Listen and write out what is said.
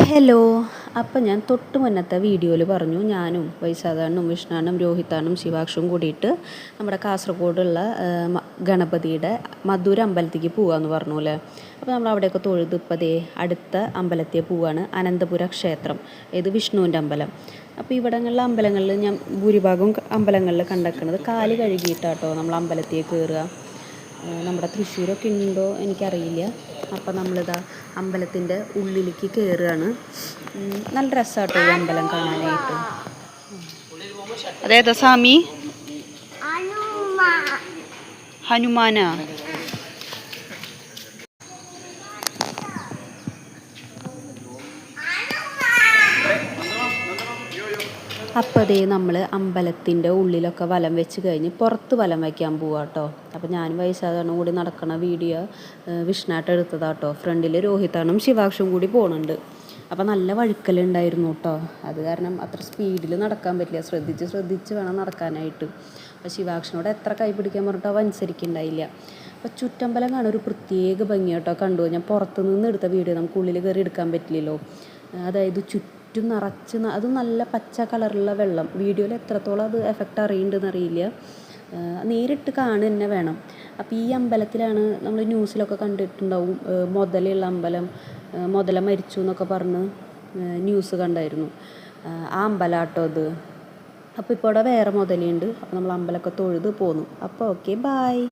Hello. അപ്പം ഞാൻ തൊട്ട് മുന്നത്തെ വീഡിയോയിൽ പറഞ്ഞു ഞാനും വൈശാഖാണ്ണും വിഷ്ണുണ്ണും രോഹിതാണ്ണും ശിവാക്ഷും കൂടിയിട്ട് നമ്മുടെ കാസർഗോഡുള്ള ഗണപതിയുടെ മധുര അമ്പലത്തേക്ക് പോകാമെന്ന് പറഞ്ഞു അല്ലേ. അപ്പോൾ നമ്മൾ അവിടെയൊക്കെ തൊഴുത് ഇപ്പോൾ ദേ അടുത്ത അമ്പലത്തിൽ പോവാണ്, അനന്തപുര ക്ഷേത്രം, ഇത് വിഷ്ണുവിൻ്റെ അമ്പലം. അപ്പോൾ ഇവിടങ്ങളിലെ അമ്പലങ്ങളിൽ ഞാൻ ഭൂരിഭാഗം അമ്പലങ്ങളിൽ കണ്ടേക്കുന്നത് കാല് കഴുകിയിട്ടാട്ടോ നമ്മൾ അമ്പലത്തിൽ കയറുക. നമ്മുടെ തൃശ്ശൂരൊക്കെ ഉണ്ടോ എനിക്കറിയില്ല. അപ്പോൾ നമ്മളിതാ അമ്പലത്തിൻ്റെ ഉള്ളിലേക്ക് കയറുകയാണ്. നല്ല രസമാട്ടോ ഈ അമ്പലം കാണാനായിട്ട്. അതേതാ സ്വാമി? ഹനുമാനാ? അപ്പോൾ അതേ നമ്മൾ അമ്പലത്തിൻ്റെ ഉള്ളിലൊക്കെ വലം വെച്ച് കഴിഞ്ഞ് പുറത്ത് വലം വയ്ക്കാൻ പോവാം കേട്ടോ. അപ്പോൾ ഞാനും വൈശാഖാണ്ണും കൂടി നടക്കണ വീഡിയോ വിഷ്ണുവായിട്ട് എടുത്തതാട്ടോ. ഫ്രണ്ടിൽ രോഹിതാണ്ണും ശിവാക്ഷും കൂടി പോകുന്നുണ്ട്. അപ്പോൾ നല്ല വഴുക്കലുണ്ടായിരുന്നു കേട്ടോ. അത് കാരണം അത്ര സ്പീഡിൽ നടക്കാൻ പറ്റില്ല, ശ്രദ്ധിച്ച് വേണം നടക്കാനായിട്ട്. അപ്പോൾ ശിവാക്ഷനോട് എത്ര കൈ പിടിക്കാൻ പറഞ്ഞിട്ടോ അവ അനുസരിക്കുന്നുണ്ടായില്ല. അപ്പോൾ ചുറ്റമ്പലം കാണാൻ ഒരു പ്രത്യേക ഭംഗി കേട്ടോ. കണ്ടു ഞാൻ പുറത്ത് നിന്ന് എടുത്ത വീഡിയോ, നമുക്ക് ഉള്ളിൽ കയറി എടുക്കാൻ പറ്റില്ലല്ലോ. അതായത് ചുറ്റും നിറച്ച് അതും നല്ല പച്ച കളറുള്ള വെള്ളം. വീഡിയോയിൽ എത്രത്തോളം അത് എഫക്റ്റ് അറിയുന്നുണ്ടെന്ന് അറിയില്ല, നേരിട്ട് കാണുക തന്നെ വേണം. അപ്പോൾ ഈ അമ്പലത്തിലാണ് നമ്മൾ ന്യൂസിലൊക്കെ കണ്ടിട്ടുണ്ടാവും, മുതലുള്ള അമ്പലം, മുതല മരിച്ചു എന്നൊക്കെ പറഞ്ഞ് ന്യൂസ് കണ്ടായിരുന്നു. ആ അമ്പലമാട്ടോ അത്. അപ്പോൾ ഇപ്പോൾ ഇവിടെ വേറെ മുതലുണ്ട്. അപ്പോൾ നമ്മൾ അമ്പലമൊക്കെ തൊഴുത് പോന്നു. അപ്പോൾ ഓക്കെ, ബായ്.